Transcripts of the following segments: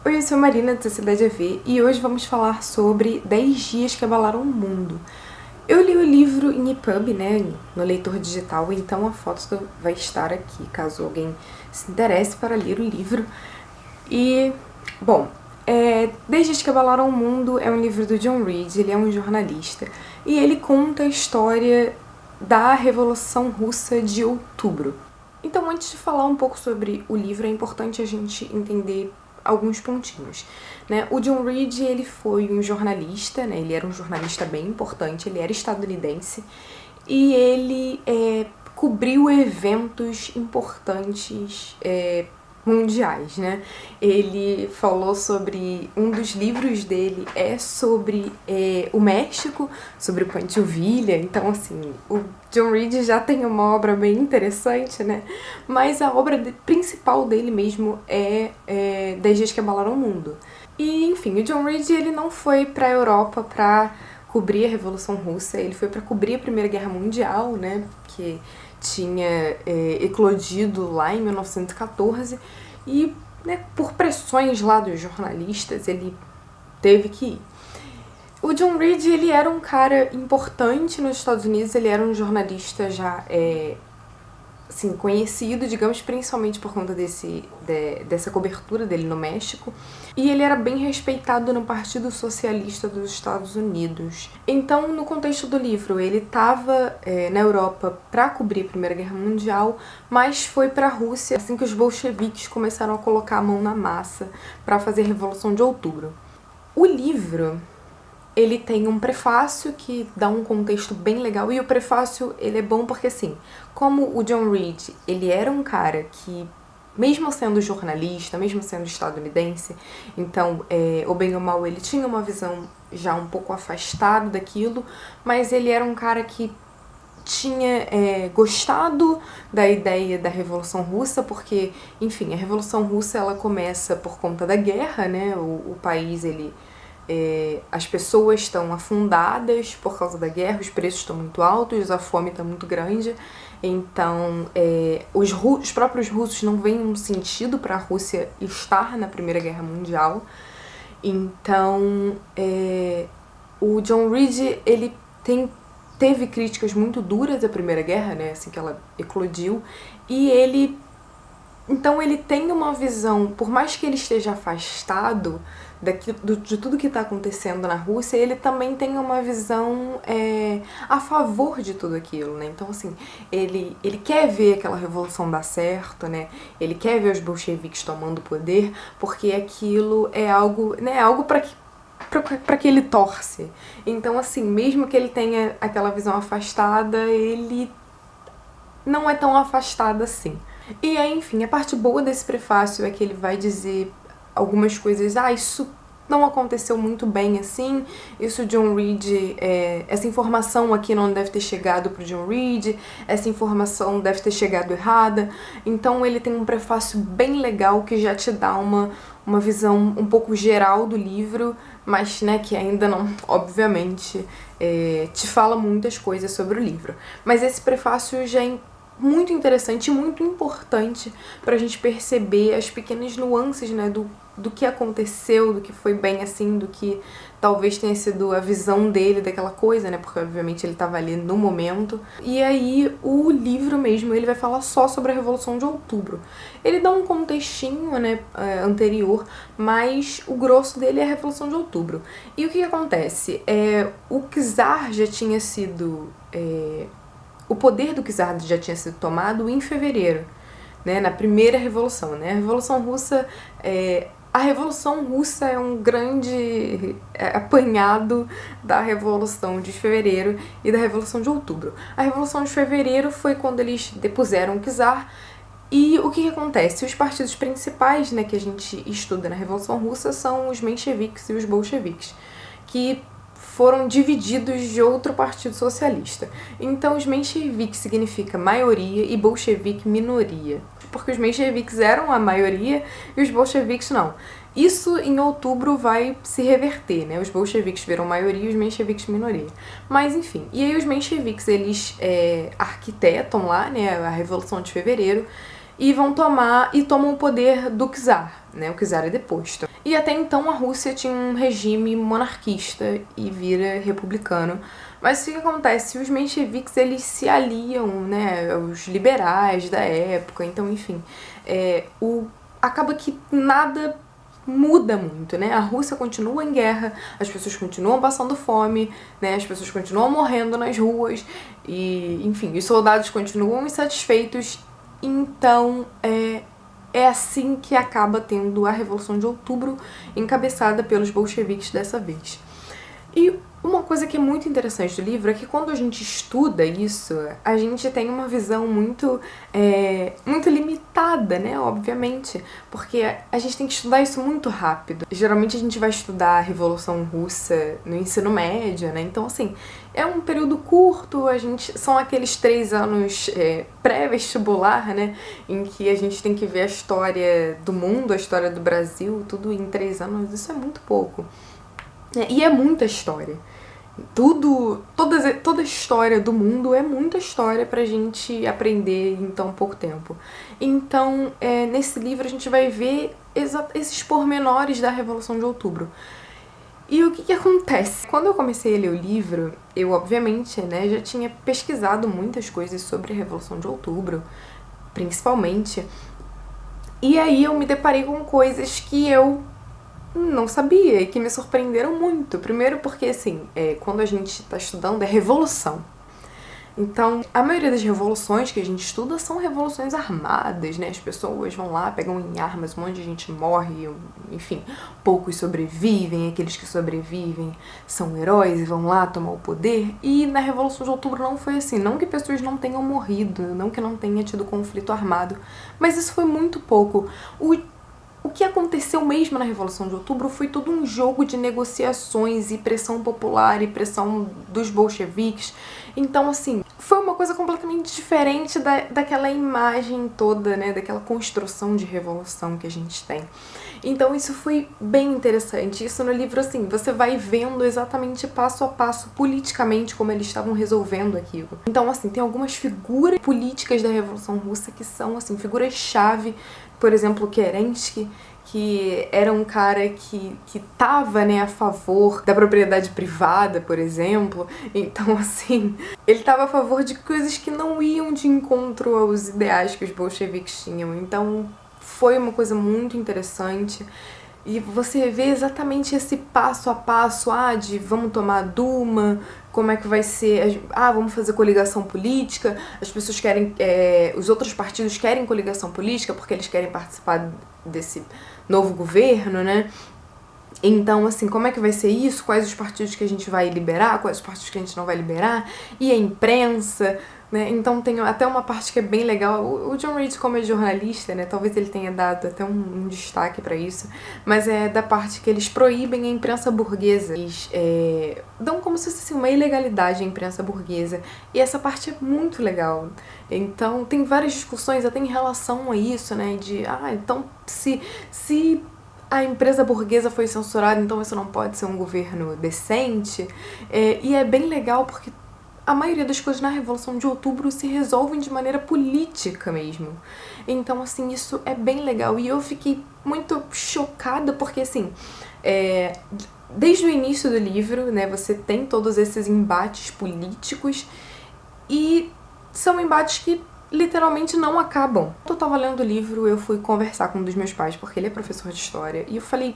Oi, eu sou a Marina, do Sociedade AV, e hoje vamos falar sobre 10 dias que abalaram o mundo. Eu li o livro em EPUB, né, no leitor digital, então a foto vai estar aqui, caso alguém se interesse para ler o livro. E, bom, 10 dias que abalaram o mundo é um livro do John Reed, ele é um jornalista, e ele conta a história da Revolução Russa de Outubro. Então, antes de falar um pouco sobre o livro, é importante a gente entender alguns pontinhos, né? O John Reed, ele foi um jornalista, né? Ele era um jornalista bem importante, ele era estadunidense e ele cobriu eventos importantes mundiais, né? Ele falou sobre... Um dos livros dele é sobre o México, sobre o Pancho Villa, então, assim, o John Reed já tem uma obra bem interessante, né? Mas a obra principal dele mesmo é 10 Dias que Abalaram o Mundo. E, enfim, o John Reed, ele não foi pra Europa pra cobrir a Revolução Russa, ele foi pra cobrir a Primeira Guerra Mundial, né? Que tinha eclodido lá em 1914 e, né, por pressões lá dos jornalistas, ele teve que ir. O John Reed, ele era um cara importante nos Estados Unidos, ele era um jornalista já assim, conhecido, digamos, principalmente por conta dessa cobertura dele no México. E ele era bem respeitado no Partido Socialista dos Estados Unidos. Então, no contexto do livro, ele estava na Europa para cobrir a Primeira Guerra Mundial, mas foi para a Rússia assim que os bolcheviques começaram a colocar a mão na massa para fazer a Revolução de Outubro. O livro... ele tem um prefácio que dá um contexto bem legal, e o prefácio ele é bom porque, assim, como o John Reed, ele era um cara que, mesmo sendo jornalista, mesmo sendo estadunidense, então, ou bem ou mal, ele tinha uma visão já um pouco afastada daquilo, mas ele era um cara que tinha gostado da ideia da Revolução Russa, porque, enfim, a Revolução Russa ela começa por conta da guerra, né, o país, ele... as pessoas estão afundadas por causa da guerra, os preços estão muito altos, a fome está muito grande, então os próprios russos não veem um sentido para a Rússia estar na Primeira Guerra Mundial. Então o John Reed, ele teve críticas muito duras à Primeira Guerra, né, assim que ela eclodiu, e então ele tem uma visão, por mais que ele esteja afastado de tudo que está acontecendo na Rússia, ele também tem uma visão a favor de tudo aquilo, né? Então, assim, ele quer ver aquela revolução dar certo, né? Ele quer ver os bolcheviques tomando poder, porque aquilo é algo, né? Algo para que ele torce. Então, assim, mesmo que ele tenha aquela visão afastada, ele não é tão afastado assim. E aí, enfim, a parte boa desse prefácio é que ele vai dizer algumas coisas, isso não aconteceu muito bem assim, isso John Reed, essa informação aqui não deve ter chegado pro John Reed, essa informação deve ter chegado errada. Então ele tem um prefácio bem legal que já te dá uma visão um pouco geral do livro, mas, né, que ainda não, obviamente, te fala muitas coisas sobre o livro. Mas esse prefácio já é muito interessante e muito importante pra gente perceber as pequenas nuances, né, do que aconteceu, do que foi bem assim, do que talvez tenha sido a visão dele daquela coisa, né, porque obviamente ele estava ali no momento. E aí o livro mesmo, ele vai falar só sobre a Revolução de Outubro. Ele dá um contextinho, né, anterior, mas o grosso dele é a Revolução de Outubro. E o que acontece? O czar já tinha sido... o poder do czar já tinha sido tomado em fevereiro, né, na primeira revolução, né? A Revolução Russa é um grande apanhado da Revolução de Fevereiro e da Revolução de Outubro. A Revolução de Fevereiro foi quando eles depuseram o czar. E o que acontece? Os partidos principais, né, que a gente estuda na Revolução Russa são os mencheviques e os bolcheviques, que foram divididos de outro partido socialista. Então, os mencheviques significa maioria e bolchevique minoria, porque os mencheviques eram a maioria e os bolcheviques não. Isso em outubro vai se reverter, né? Os bolcheviques viram maioria e os mencheviques minoria. Mas enfim, e aí os mencheviques, eles arquitetam lá, né, a Revolução de Fevereiro, e tomam o poder do czar, né? O czar é deposto. E até então a Rússia tinha um regime monarquista e vira republicano. Mas o que acontece? Os mencheviques, eles se aliam, né, aos liberais da época, então, enfim, acaba que nada muda muito, né? A Rússia continua em guerra, as pessoas continuam passando fome, né? As pessoas continuam morrendo nas ruas e, enfim, os soldados continuam insatisfeitos. Então, é assim que acaba tendo a Revolução de Outubro, encabeçada pelos bolcheviques dessa vez. E uma coisa que é muito interessante do livro é que quando a gente estuda isso, a gente tem uma visão muito limitada, né, obviamente, porque a gente tem que estudar isso muito rápido. Geralmente a gente vai estudar a Revolução Russa no ensino médio, né, então assim, é um período curto, são aqueles 3 anos pré-vestibular, né, em que a gente tem que ver a história do mundo, a história do Brasil, tudo em 3 anos, isso é muito pouco. E é muita história. Toda a história do mundo é muita história pra gente aprender em tão pouco tempo. Então, nesse livro a gente vai ver esses pormenores da Revolução de Outubro. E o que acontece? Quando eu comecei a ler o livro, eu obviamente, né, já tinha pesquisado muitas coisas sobre a Revolução de Outubro, principalmente. E aí eu me deparei com coisas que eu não sabia e que me surpreenderam muito. Primeiro porque, assim, quando a gente tá estudando é revolução. Então, a maioria das revoluções que a gente estuda são revoluções armadas, né? As pessoas vão lá, pegam em armas, um monte de gente morre, enfim, poucos sobrevivem, aqueles que sobrevivem são heróis e vão lá tomar o poder. E na Revolução de Outubro não foi assim, não que pessoas não tenham morrido, não que não tenha tido conflito armado, mas isso foi muito pouco. O que aconteceu mesmo na Revolução de Outubro foi todo um jogo de negociações e pressão popular e pressão dos bolcheviques. Então, assim, foi uma coisa completamente diferente daquela imagem toda, né, daquela construção de revolução que a gente tem. Então isso foi bem interessante. Isso no livro, assim, você vai vendo exatamente passo a passo, politicamente, como eles estavam resolvendo aquilo. Então, assim, tem algumas figuras políticas da Revolução Russa que são, assim, figuras-chave. Por exemplo, Kerensky, que era um cara que tava, né, a favor da propriedade privada, por exemplo. Então, assim, ele tava a favor de coisas que não iam de encontro aos ideais que os bolcheviques tinham. Então, foi uma coisa muito interessante. E você vê exatamente esse passo a passo, de vamos tomar a Duma, como é que vai ser, vamos fazer coligação política, as pessoas querem, os outros partidos querem coligação política porque eles querem participar desse novo governo, né? Então, assim, como é que vai ser isso? Quais os partidos que a gente vai liberar? Quais os partidos que a gente não vai liberar? E a imprensa, né? Então tem até uma parte que é bem legal. O John Reed, como é jornalista, né, talvez ele tenha dado até um destaque pra isso, mas é da parte que eles proíbem a imprensa burguesa. Eles dão como se fosse uma ilegalidade à imprensa burguesa. E essa parte é muito legal. Então tem várias discussões até em relação a isso, né? De, então se a empresa burguesa foi censurada, então isso não pode ser um governo decente. E é bem legal porque a maioria das coisas na Revolução de Outubro se resolvem de maneira política mesmo. Então, assim, isso é bem legal. E eu fiquei muito chocada porque, assim, desde o início do livro, né, você tem todos esses embates políticos e são embates que literalmente não acabam. Quando eu tava lendo o livro, eu fui conversar com um dos meus pais, porque ele é professor de história, e eu falei,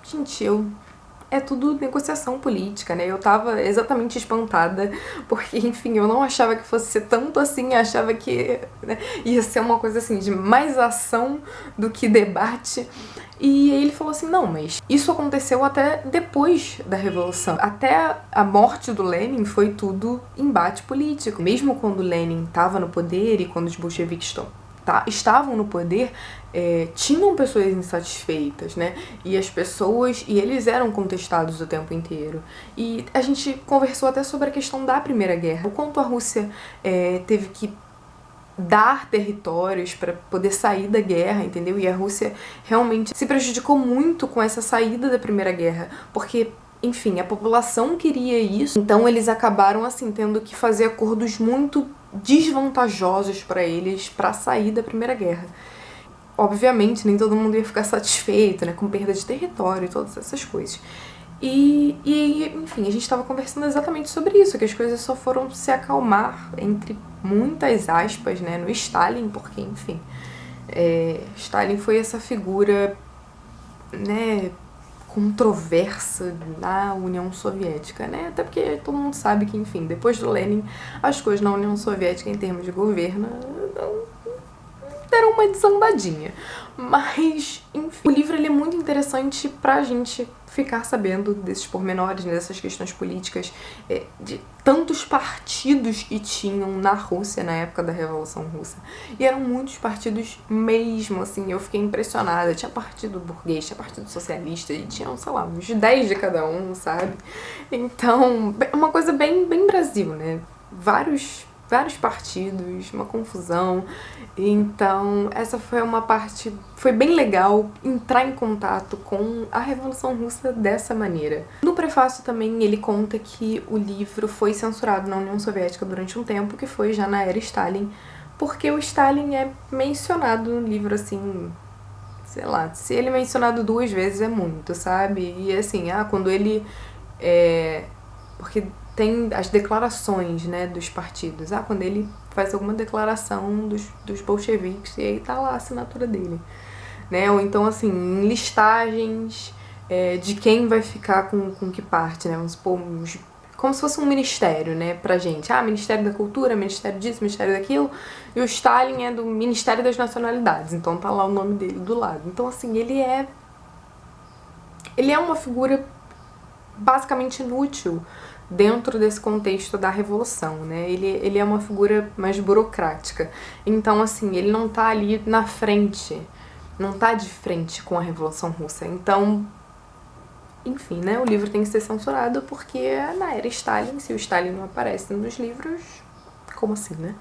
gente, é tudo negociação política, né? Eu tava exatamente espantada, porque, enfim, eu não achava que fosse ser tanto assim, eu achava que, né, ia ser uma coisa assim, de mais ação do que debate. E aí ele falou assim, não, mas isso aconteceu até depois da Revolução. Até a morte do Lenin foi tudo embate político. Mesmo quando Lenin estava no poder e quando os bolcheviques estavam no poder, tinham pessoas insatisfeitas, né? E eles eram contestados o tempo inteiro. E a gente conversou até sobre a questão da Primeira Guerra. O quanto a Rússia teve que dar territórios para poder sair da guerra, entendeu? E a Rússia realmente se prejudicou muito com essa saída da Primeira Guerra, porque, enfim, a população queria isso, então eles acabaram, assim, tendo que fazer acordos muito desvantajosos para eles para sair da Primeira Guerra. Obviamente, nem todo mundo ia ficar satisfeito, né, com perda de território e todas essas coisas. Enfim, a gente estava conversando exatamente sobre isso, que as coisas só foram se acalmar, entre muitas aspas, né, no Stalin, porque, enfim, Stalin foi essa figura, né, controversa na União Soviética, né, até porque todo mundo sabe que, enfim, depois do Lenin, as coisas na União Soviética, em termos de governo, deram uma desandadinha. Mas, enfim, o livro ele é muito interessante pra gente ficar sabendo desses pormenores, né, dessas questões políticas, de tantos partidos que tinham na Rússia na época da Revolução Russa. E eram muitos partidos mesmo, assim, eu fiquei impressionada. Tinha partido burguês, tinha partido socialista, e tinham, sei lá, uns 10 de cada um, sabe? Então, uma coisa bem Brasil, né? Vários partidos, uma confusão. Então, essa foi uma parte... Foi bem legal entrar em contato com a Revolução Russa dessa maneira. No prefácio também ele conta que o livro foi censurado na União Soviética durante um tempo, que foi já na era Stalin, porque o Stalin é mencionado no livro, assim... Sei lá, se ele é mencionado 2 vezes é muito, sabe? E assim, quando ele... Porque tem as declarações, né, dos partidos. Quando ele faz alguma declaração dos bolcheviques, e aí tá lá a assinatura dele. Né? Ou então, assim, listagens de quem vai ficar com que parte, né? Vamos supor, como se fosse um ministério, né, pra gente. Ministério da Cultura, Ministério disso, Ministério daquilo. E o Stalin é do Ministério das Nacionalidades. Então tá lá o nome dele do lado. Então, assim, ele é uma figura basicamente inútil dentro desse contexto da Revolução, né? Ele é uma figura mais burocrática. Então, assim, ele não tá ali na frente, não tá de frente com a Revolução Russa. Então, enfim, né? O livro tem que ser censurado porque na era Stalin, se o Stalin não aparece nos livros, como assim, né?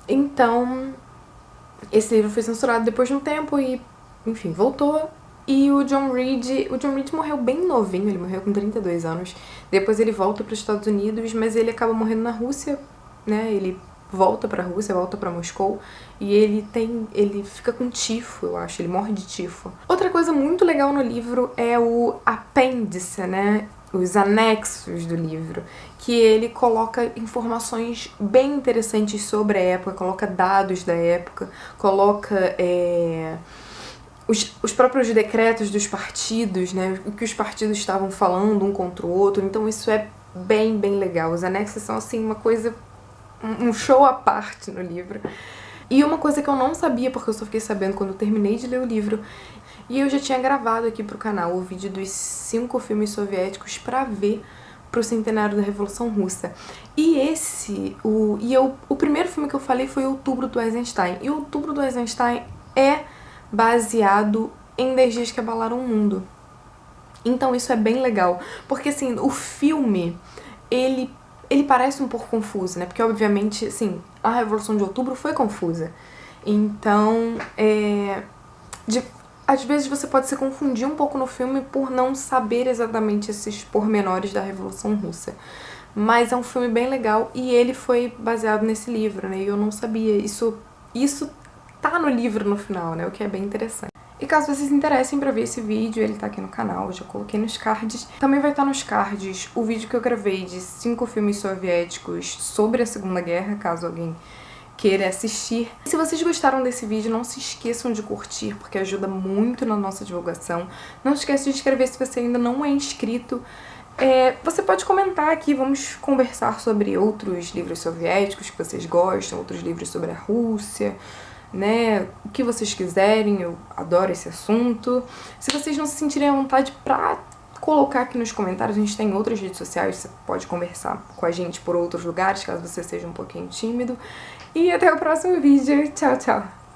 Então, esse livro foi censurado depois de um tempo e, enfim, voltou. E o John Reed morreu bem novinho, ele morreu com 32 anos. Depois ele volta para os Estados Unidos, mas ele acaba morrendo na Rússia, né? Ele volta pra Rússia, volta pra Moscou, e ele fica com tifo, eu acho, ele morre de tifo. Outra coisa muito legal no livro é o apêndice, né? Os anexos do livro, que ele coloca informações bem interessantes sobre a época, coloca dados da época, coloca... Os próprios decretos dos partidos, né, o que os partidos estavam falando um contra o outro, então isso é bem legal. Os anexos são, assim, uma coisa, um show à parte no livro. E uma coisa que eu não sabia, porque eu só fiquei sabendo quando eu terminei de ler o livro, e eu já tinha gravado aqui pro canal o vídeo dos 5 filmes soviéticos pra ver pro centenário da Revolução Russa. E o primeiro filme que eu falei foi Outubro do Eisenstein, e Outubro do Eisenstein é baseado em 10 Dias que Abalaram o Mundo. Então isso é bem legal, porque assim, o filme, ele parece um pouco confuso, né, porque obviamente, assim, a Revolução de Outubro foi confusa. Então, às vezes você pode se confundir um pouco no filme por não saber exatamente esses pormenores da Revolução Russa. Mas é um filme bem legal e ele foi baseado nesse livro, né, e eu não sabia. Isso tá no livro no final, né, o que é bem interessante. E caso vocês se interessem pra ver esse vídeo, ele tá aqui no canal, eu já coloquei nos cards. Também vai estar nos cards o vídeo que eu gravei de 5 filmes soviéticos sobre a Segunda Guerra, caso alguém queira assistir. E se vocês gostaram desse vídeo, não se esqueçam de curtir, porque ajuda muito na nossa divulgação. Não se esqueça de se inscrever se você ainda não é inscrito. Você pode comentar aqui, vamos conversar sobre outros livros soviéticos que vocês gostam, outros livros sobre a Rússia, né, o que vocês quiserem, eu adoro esse assunto. Se vocês não se sentirem à vontade pra colocar aqui nos comentários, a gente tem outras redes sociais, você pode conversar com a gente por outros lugares, caso você seja um pouquinho tímido. E até o próximo vídeo, tchau, tchau!